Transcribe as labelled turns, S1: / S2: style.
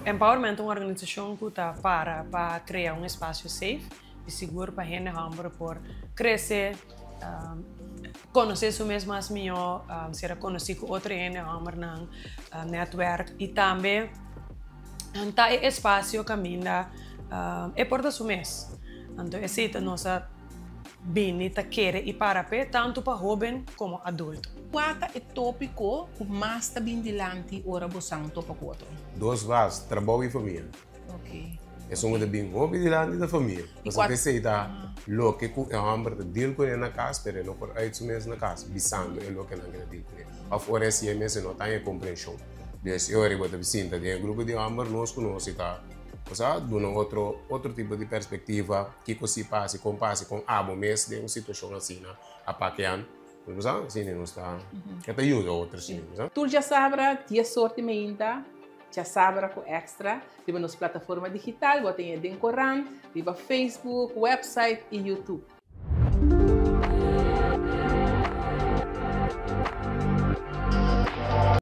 S1: Empowerment é uma organização que está para criar um espaço safe e seguro para a gente por crescer, conhecer su mesmo as melhor, ser conhecido com outra gente no network e também tá espaço caminha é porta su mês. Então esse nossa bem tá querer e para tanto para jovem como adulto.
S2: Qual é o tópico que mais está bem dilante ora bosang topa quatro?
S3: Dois vasos, trabalho e família.
S2: Ok.
S3: É uma de bem hobby dilante da família. Você precisa lo que o homem deal com ele na casa, pero não por aí mesmo na casa, bisando é lo que não quer deal com ele. Afora esse mesmo não tem compreensão. Desse hora eu te sinto de grupo de homem nós conhece tá. O sea, de outro tipo de perspectiva que se passe com abo mês de uma situação assim, a paquean. Mas assim não está. Que te ajuda outras sim.
S2: Tu já sabes que sortimento, já sabes com extra, tipo nas plataformas digitais, você tem o Corran, tipo Facebook, website e YouTube.